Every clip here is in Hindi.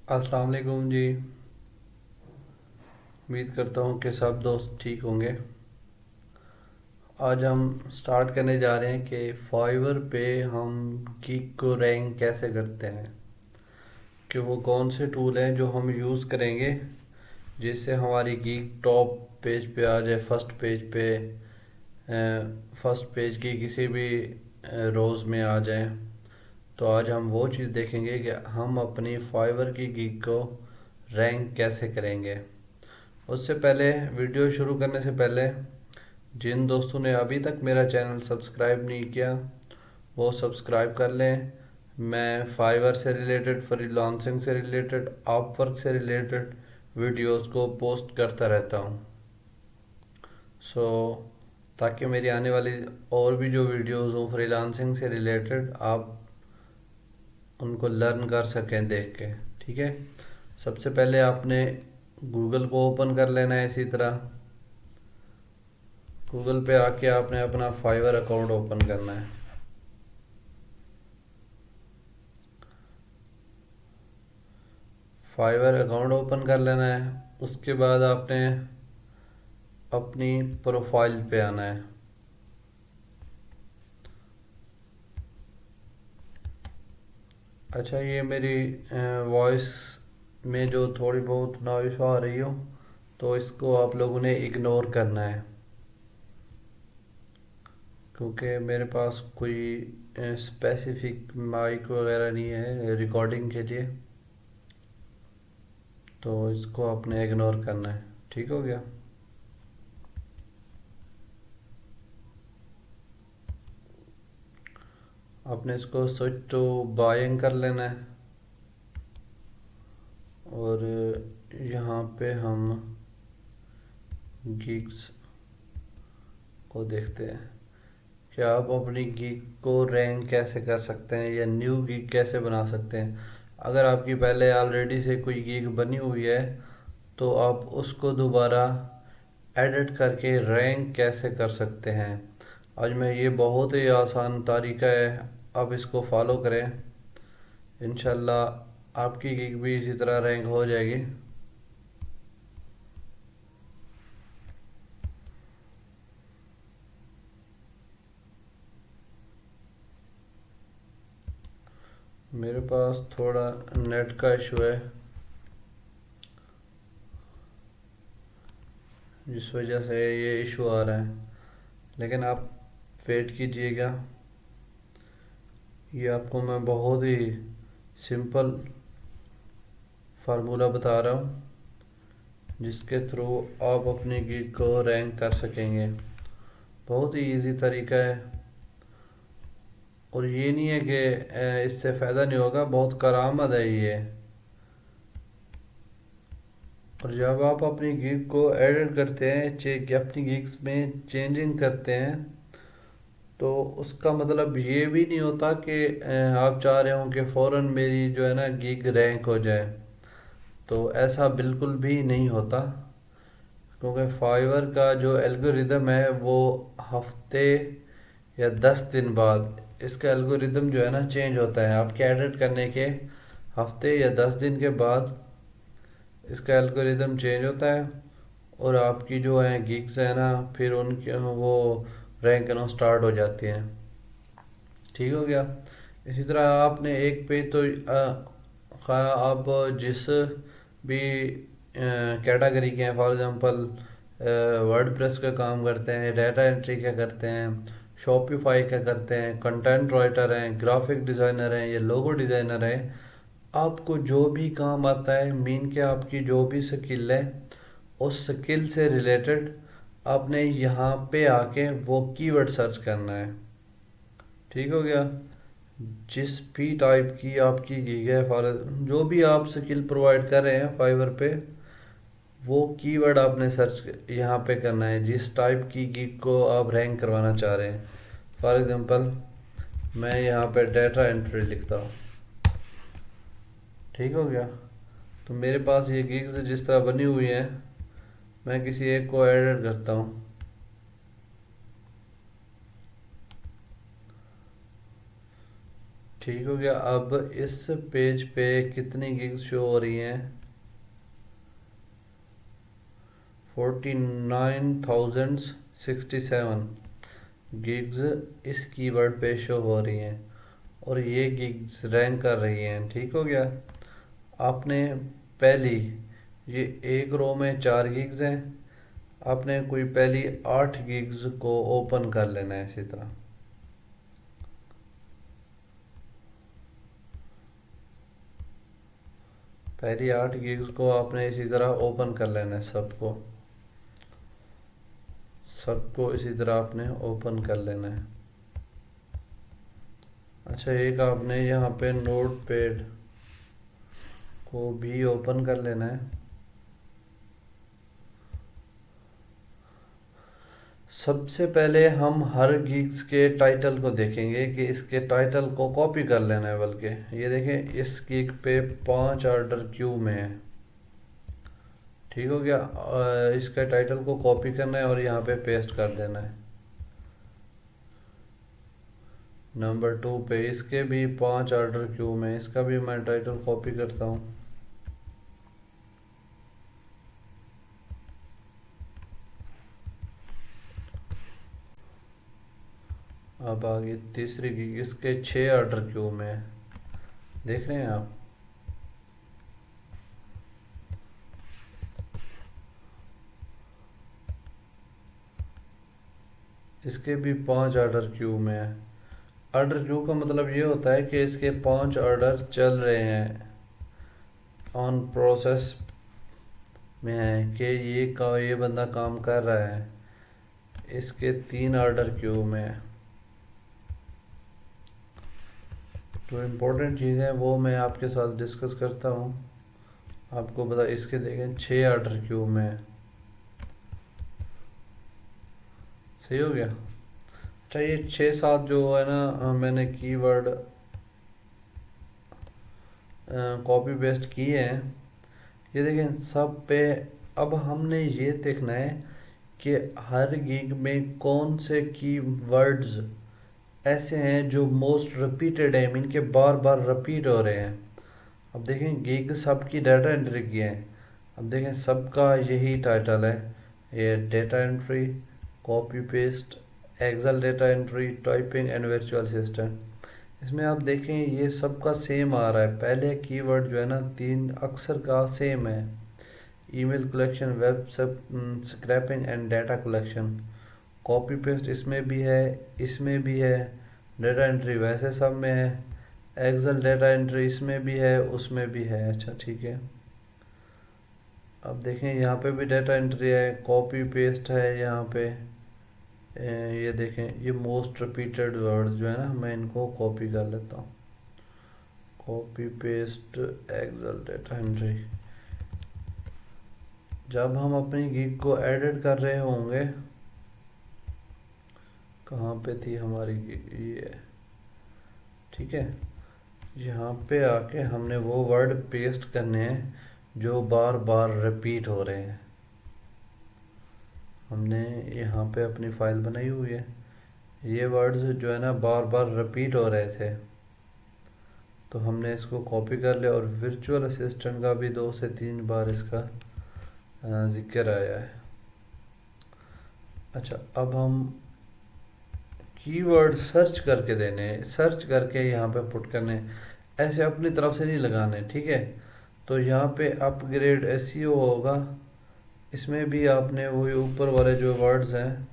अस्सलाम वालेकुम जी। उम्मीद करता हूँ कि सब दोस्त ठीक होंगे। आज हम स्टार्ट करने जा रहे हैं कि फाइवर पे हम गीक को रैंक कैसे करते हैं, कि वो कौन से टूल हैं जो हम यूज़ करेंगे जिससे हमारी गीक टॉप पेज पे आ जाए, फर्स्ट पेज पे, फर्स्ट पेज की किसी भी रोज़ में आ जाए। तो आज हम वो चीज़ देखेंगे कि हम अपनी फाइवर की गीक को रैंक कैसे करेंगे। उससे पहले, वीडियो शुरू करने से पहले, जिन दोस्तों ने अभी तक मेरा चैनल सब्सक्राइब नहीं किया वो सब्सक्राइब कर लें। मैं फाइवर से रिलेटेड, फ्रीलांसिंग से रिलेटेड, अपवर्क से रिलेटेड वीडियोस को पोस्ट करता रहता हूँ। सो ताकि मेरी आने वाली और भी जो वीडियोस हों फ्रीलांसिंग से रिलेटेड, आप उनको लर्न कर सकें देख के। ठीक है। सबसे पहले आपने गूगल को ओपन कर लेना है। इसी तरह गूगल पे आके आपने अपना फाइवर अकाउंट ओपन करना है। फाइवर अकाउंट ओपन कर लेना है। उसके बाद आपने अपनी प्रोफाइल पे आना है। अच्छा, ये मेरी वॉइस में जो थोड़ी बहुत नॉइस आ रही हो तो इसको आप लोगों ने इग्नोर करना है, क्योंकि मेरे पास कोई स्पेसिफिक माइक वगैरह नहीं है रिकॉर्डिंग के लिए। तो इसको आपने इग्नोर करना है। ठीक हो गया। आपने इसको स्विच टू बाइंग कर लेना है। और यहाँ पे हम गीक्स को देखते हैं कि आप अपनी गीक को रैंक कैसे कर सकते हैं या न्यू गीक कैसे बना सकते हैं। अगर आपकी पहले ऑलरेडी से कोई गीक बनी हुई है तो आप उसको दोबारा एडिट करके रैंक कैसे कर सकते हैं। आज मैं ये बहुत ही आसान तरीका है, आप इसको फॉलो करें। इंशाल्लाह आपकी गीक भी इसी तरह रैंक हो जाएगी। मेरे पास थोड़ा नेट का इशू है, जिस वजह से ये इशू आ रहा है, लेकिन आप वेट कीजिएगा। ये आपको मैं बहुत ही सिंपल फार्मूला बता रहा हूँ जिसके थ्रू आप अपनी गीक को रैंक कर सकेंगे। बहुत ही इजी तरीका है। और ये नहीं है कि इससे फ़ायदा नहीं होगा, बहुत करामत है ये। और जब आप अपनी गीक को एडिट करते हैं, चेक अपनी गीक्स में चेंजिंग करते हैं, तो उसका मतलब ये भी नहीं होता कि आप चाह रहे हो कि फ़ौरन मेरी जो है ना गीक रैंक हो जाए। तो ऐसा बिल्कुल भी नहीं होता, क्योंकि फाइवर का जो एल्गोरिदम है वो हफ्ते या 10 दिन बाद इसका एल्गोरिदम जो है ना चेंज होता है। आपके एडिट करने के हफ्ते या 10 दिन के बाद इसका एल्गोरिदम चेंज होता है और आपकी जो है गिग्स है ना, फिर उनके वो रैंक करना स्टार्ट हो जाती हैं। ठीक हो गया। इसी तरह आपने एक पेज तो आप जिस भी कैटेगरी के हैं, फॉर एग्जांपल वर्डप्रेस का काम करते हैं, डाटा एंट्री का करते हैं, शॉपिफाई का करते हैं, कंटेंट राइटर हैं, ग्राफिक डिज़ाइनर हैं या लोगो डिज़ाइनर हैं, आपको जो भी काम आता है, मीन के आपकी जो भी स्किल है, उस स्किल से रिलेटेड आपने यहाँ पे आके वो कीवर्ड सर्च करना है। ठीक हो गया। जिस भी टाइप की आपकी गीग है, फॉर जो भी आप स्किल प्रोवाइड कर रहे हैं फाइवर पे, वो कीवर्ड आपने सर्च यहाँ पे करना है जिस टाइप की गीग को आप रैंक करवाना चाह रहे हैं। फॉर एग्जांपल मैं यहाँ पे डाटा एंट्री लिखता हूँ। ठीक हो गया। तो मेरे पास ये गिग्स जिस तरह बनी हुई है, मैं किसी एक को एडिट करता हूँ। ठीक हो गया। अब इस पेज पे कितनी गिग्स शो हो रही हैं? 49,067 गिग्स इस कीवर्ड पे शो हो रही हैं और ये गिग्स रैंक कर रही हैं। ठीक हो गया। आपने पहली, ये एक रो में 4 गिग्स हैं, आपने कोई पहली 8 गिग्स को ओपन कर लेना है इसी तरह। पहली 8 गिग्स को आपने इसी तरह ओपन कर लेना है, सबको इसी तरह आपने ओपन कर लेना है। अच्छा, एक आपने यहाँ पे नोट पैड को भी ओपन कर लेना है। सबसे पहले हम हर गिग्स के टाइटल को देखेंगे कि इसके टाइटल को कॉपी कर लेना है। बल्कि ये देखें, इस गिग पे 5 ऑर्डर क्यू में है। ठीक हो गया। इसका टाइटल को कॉपी करना है और यहाँ पे पेस्ट कर देना है। नंबर 2 पे इसके भी 5 ऑर्डर क्यू में, इसका भी मैं टाइटल कॉपी करता हूँ। अब आगे तीसरी गिग, इसके 6 ऑर्डर क्यू में है। देख रहे हैं आप? इसके भी 5 ऑर्डर क्यू में है। ऑर्डर क्यू का मतलब ये होता है कि इसके 5 ऑर्डर चल रहे हैं, ऑन प्रोसेस में है, कि ये बंदा काम कर रहा है। इसके 3 ऑर्डर क्यू में है। तो इम्पोर्टेंट चीज़ है वो मैं आपके साथ डिस्कस करता हूँ। आपको बता, इसके देखें 6 ऑर्डर क्यू में है। सही हो गया। अच्छा, ये 6-7 जो है ना, मैंने कीवर्ड कॉपी पेस्ट किए हैं, ये देखें सब पे। अब हमने ये देखना है कि हर गिग में कौन से कीवर्ड्स ऐसे हैं जो मोस्ट रिपीटेड है, मीन के बार बार रिपीट हो रहे हैं। अब देखें, गिग सबकी डाटा एंट्री की है। अब देखें, सबका यही टाइटल है, ये data entry, copy paste, Excel data entry, typing and virtual assistant. इसमें आप देखें ये सबका सेम आ रहा है। पहले कीवर्ड जो है ना, 3 अक्षर का सेम है, email collection, web scrapping and data collection. Copy paste इसमें भी है, इसमें भी है। डेटा एंट्री वैसे सब में है। एक्सेल डेटा एंट्री इसमें भी है, उसमें भी है। अच्छा, ठीक है। अब देखें, यहाँ पे भी डाटा एंट्री है, कॉपी पेस्ट है यहाँ पे। ये देखें, ये मोस्ट रिपीटेड वर्ड्स जो है ना, मैं इनको कॉपी कर लेता हूँ। Copy paste Excel data entry. जब हम अपनी गिग को एडिट कर रहे होंगे, कहाँ पे थी हमारी गिग? ये, ठीक है। यहाँ पे आके हमने वो वर्ड पेस्ट करने हैं जो बार बार रिपीट हो रहे हैं। हमने यहाँ पे अपनी फाइल बनाई हुई है, ये वर्ड्स जो है ना बार बार रिपीट हो रहे थे, तो हमने इसको कॉपी कर लिया। और वर्चुअल असिस्टेंट का भी 2 से 3 बार इसका जिक्र आया है। अच्छा, अब हम कीवर्ड सर्च करके देने, सर्च करके यहाँ पे पुट करने, ऐसे अपनी तरफ से नहीं लगाने। ठीक है। तो यहाँ पे अपग्रेड एसईओ होगा, इसमें भी आपने वही ऊपर वाले जो वर्ड्स हैं,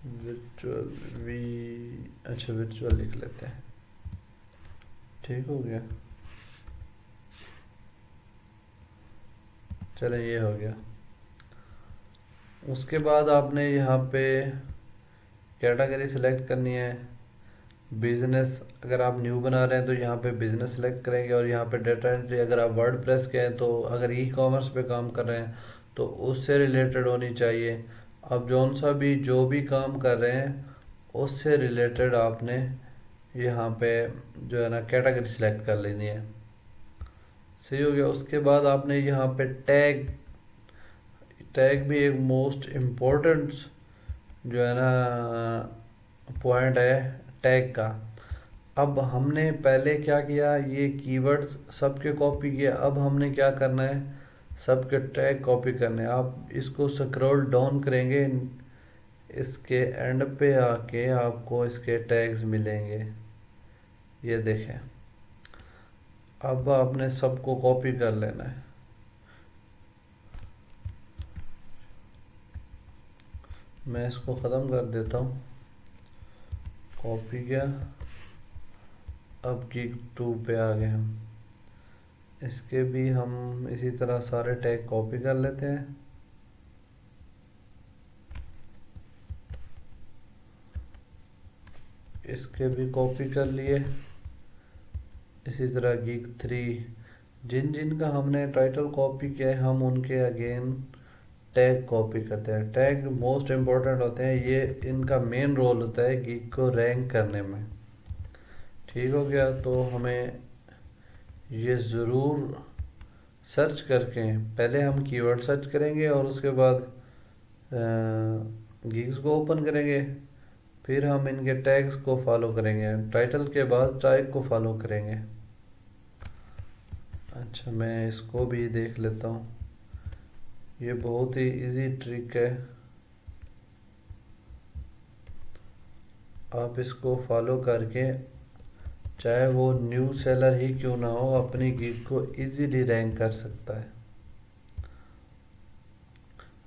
वर्चुअल वी, अच्छा वर्चुअल लिख लेते हैं। ठीक हो गया। चले, ये हो गया। उसके बाद आपने यहाँ पे कैटेगरी सेलेक्ट करनी है। बिजनेस, अगर आप न्यू बना रहे हैं तो यहाँ पे बिजनेस सेलेक्ट करेंगे। और यहाँ पे डेटा एंट्री, अगर आप वर्डप्रेस के हैं, तो अगर ई कॉमर्स पे काम कर रहे हैं तो उससे रिलेटेड होनी चाहिए। अब जौन सा भी जो भी काम कर रहे हैं उससे रिलेटेड आपने यहाँ पे जो है ना कैटेगरी सेलेक्ट कर लेनी है। सही हो गया। उसके बाद आपने यहाँ पे टैग, टैग भी एक मोस्ट इम्पोर्टेंट जो है ना पॉइंट है टैग का। अब हमने पहले क्या किया, ये कीवर्ड्स सबके कॉपी किए, अब हमने क्या करना है, सबके टैग कॉपी करने हैं। आप इसको स्क्रॉल डाउन करेंगे, इसके एंड पे आके आपको इसके टैग्स मिलेंगे, ये देखें। अब आपने सबको कॉपी कर लेना है। मैं इसको ख़त्म कर देता हूँ, कॉपी किया। अब गिग 2 पे आ गए हम, इसके भी हम इसी तरह सारे टैग कॉपी कर लेते हैं। इसके भी कॉपी कर लिए। इसी तरह गिग 3, जिन जिन का हमने टाइटल कॉपी किया है हम उनके अगेन टैग कॉपी करते हैं। टैग मोस्ट इम्पोर्टेंट होते हैं, ये इनका मेन रोल होता है गिग को रैंक करने में। ठीक हो गया, तो हमें ये ज़रूर सर्च करके, पहले हम कीवर्ड सर्च करेंगे और उसके बाद गिग्स को ओपन करेंगे, फिर हम इनके टैग्स को फॉलो करेंगे, टाइटल के बाद टैग को फॉलो करेंगे। अच्छा, मैं इसको भी देख लेता हूँ, ये बहुत ही इजी ट्रिक है, आप इसको फॉलो करके चाहे वो न्यू सेलर ही क्यों ना हो अपनी गिग को इजीली रैंक कर सकता है।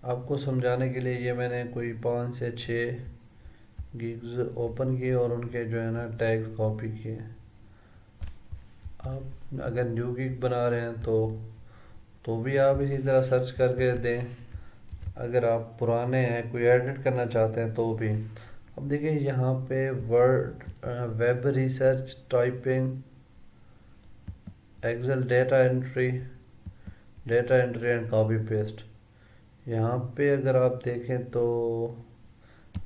आपको समझाने के लिए ये मैंने कोई 5 से 6 गिग्स ओपन किए और उनके जो है ना टैग्स कॉपी किए। आप अगर न्यू गिग बना रहे हैं तो भी आप इसी तरह सर्च करके दें। अगर आप पुराने हैं, कोई एडिट करना चाहते हैं तो भी। अब देखिए यहाँ पे Word, web research, typing, Excel, data entry and copy paste. यहाँ पे अगर आप देखें तो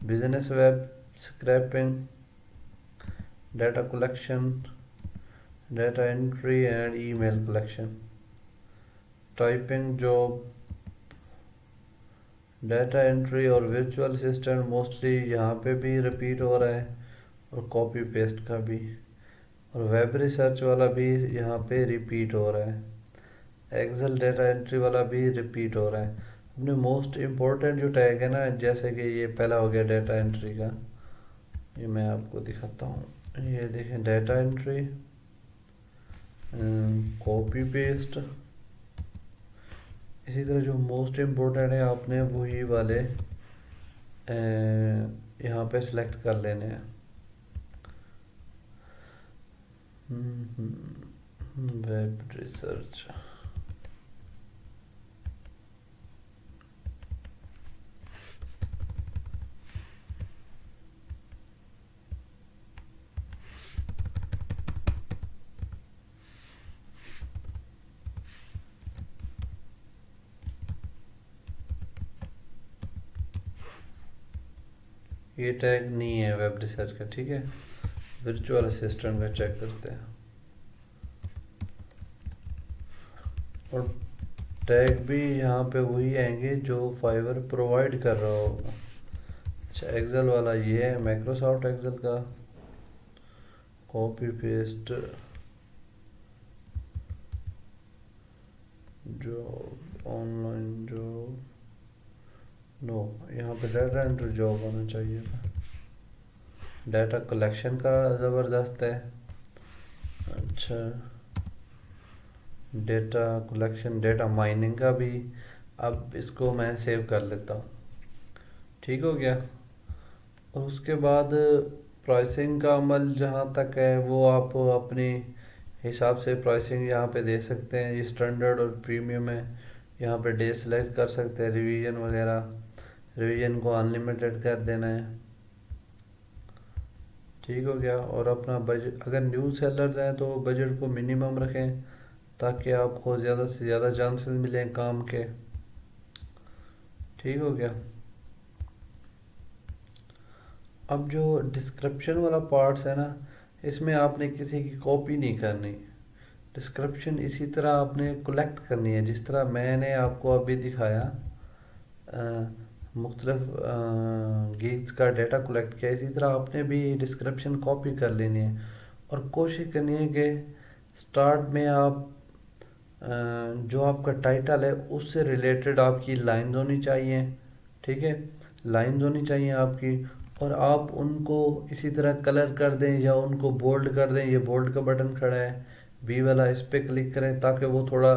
business web scraping, data collection, data entry and email collection, typing job, data entry और वर्चुअल असिस्टेंट मोस्टली यहाँ पे भी रिपीट हो रहा है, और कॉपी पेस्ट का भी, और वेब रिसर्च वाला भी यहाँ पे रिपीट हो रहा है। एक्सेल डेटा एंट्री वाला भी रिपीट हो रहा है। अपने मोस्ट इम्पोर्टेंट जो टैग है ना, जैसे कि ये पहला हो गया डेटा एंट्री का, ये मैं आपको दिखाता हूँ। ये देखें, डेटा एंट्री, कॉपी पेस्ट। इसी तरह जो मोस्ट इम्पोर्टेंट है आपने वही वाले यहाँ पे सिलेक्ट कर लेने हैं। वेब रिसर्च, ये टैग नहीं है वेब रिसर्च का, ठीक है। वर्चुअल असिस्टेंट का चेक करते हैं, और टैग भी यहाँ पे वही आएंगे जो फाइवर प्रोवाइड कर रहा होगा। अच्छा, एक्सेल वाला ये है, माइक्रोसॉफ्ट एक्सेल का, copy paste, job, online job, no, यहाँ पे डाटा एंट्री जॉब होना चाहिए था। डाटा कलेक्शन का ज़बरदस्त है। अच्छा, डेटा कलेक्शन, डेटा माइनिंग का भी। अब इसको मैं सेव कर लेता हूँ, ठीक हो गया। और उसके बाद प्राइसिंग का अमल जहाँ तक है वो आप अपने हिसाब से प्राइसिंग यहाँ पे दे सकते हैं। ये स्टैंडर्ड और प्रीमियम है, यहाँ पे डे सेलेक्ट कर सकते हैं, रिवीजन वगैरह, रिवीजन को अनलिमिटेड कर देना है, ठीक हो गया। और अपना बजट, अगर न्यू सेलर्स हैं तो बजट को मिनिमम रखें ताकि आपको ज़्यादा से ज़्यादा चांसेस मिलें काम के, ठीक हो गया। अब जो डिस्क्रिप्शन वाला पार्ट्स है ना, इसमें आपने किसी की कॉपी नहीं करनी। डिस्क्रिप्शन इसी तरह आपने कलेक्ट करनी है जिस तरह मैंने आपको अभी दिखाया, मुख्तलिफ गिग्स का डाटा कलेक्ट किया, इसी तरह आपने भी डिस्क्रिप्शन कॉपी कर लेनी है और कोशिश करनी है कि स्टार्ट में आप जो आपका टाइटल है उससे रिलेटेड आपकी लाइंस होनी चाहिए। ठीक है, लाइंस होनी चाहिए आपकी, और आप उनको इसी तरह कलर कर दें या उनको बोल्ड कर दें। ये बोल्ड का बटन खड़ा है, बी वाला, इस पर क्लिक करें ताकि वो थोड़ा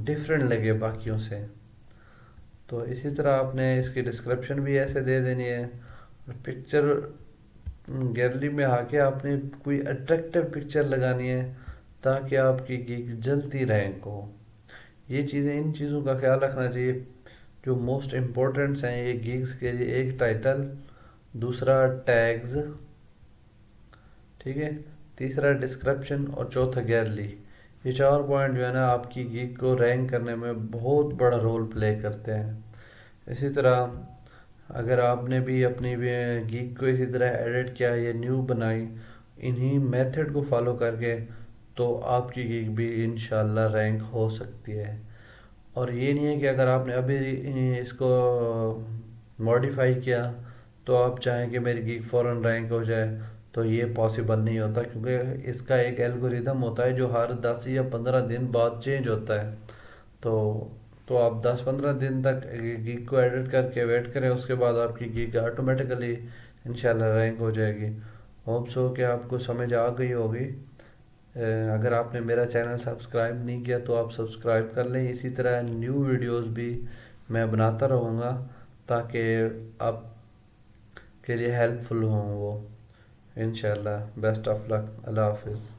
डिफरेंट लगे बाकियों से। तो इसी तरह आपने इसकी डिस्क्रिप्शन भी ऐसे दे देनी है। और पिक्चर गैलरी में आके आपने कोई अट्रैक्टिव पिक्चर लगानी है ताकि आपकी गिग जल्दी रैंक हो। ये चीज़ें, इन चीज़ों का ख्याल रखना चाहिए जो मोस्ट इम्पोर्टेंट्स हैं ये गिग्स के लिए। एक टाइटल, दूसरा टैग्स, ठीक है, तीसरा डिस्क्रिप्शन और चौथा गैलरी। ये चार पॉइंट जो है ना आपकी गिग को रैंक करने में बहुत बड़ा रोल प्ले करते हैं। इसी तरह अगर आपने भी अपनी गिग को इसी तरह एडिट किया या न्यू बनाई इन्हीं मेथड को फॉलो करके, तो आपकी गिग भी इंशाल्लाह रैंक हो सकती है। और ये नहीं है कि अगर आपने अभी इसको मॉडिफाई किया तो आप चाहें कि मेरी गिग फ़ौरन रैंक हो जाए, तो ये पॉसिबल नहीं होता, क्योंकि इसका एक एल्गोरिदम होता है जो हर 10 या 15 दिन बाद चेंज होता है। तो तो आप 10-15 दिन तक गिग को एडिट करके वेट करें, उसके बाद आपकी गिग ऑटोमेटिकली इंशाल्लाह रैंक हो जाएगी। होप सो कि आपको समझ आ गई होगी। अगर आपने मेरा चैनल सब्सक्राइब नहीं किया तो आप सब्सक्राइब कर लें। इसी तरह न्यू वीडियोस भी मैं बनाता रहूँगा ताकि आप के लिए हेल्पफुल हों वो। इंशाल्लाह। Best of luck. अल्लाह हाफिज़।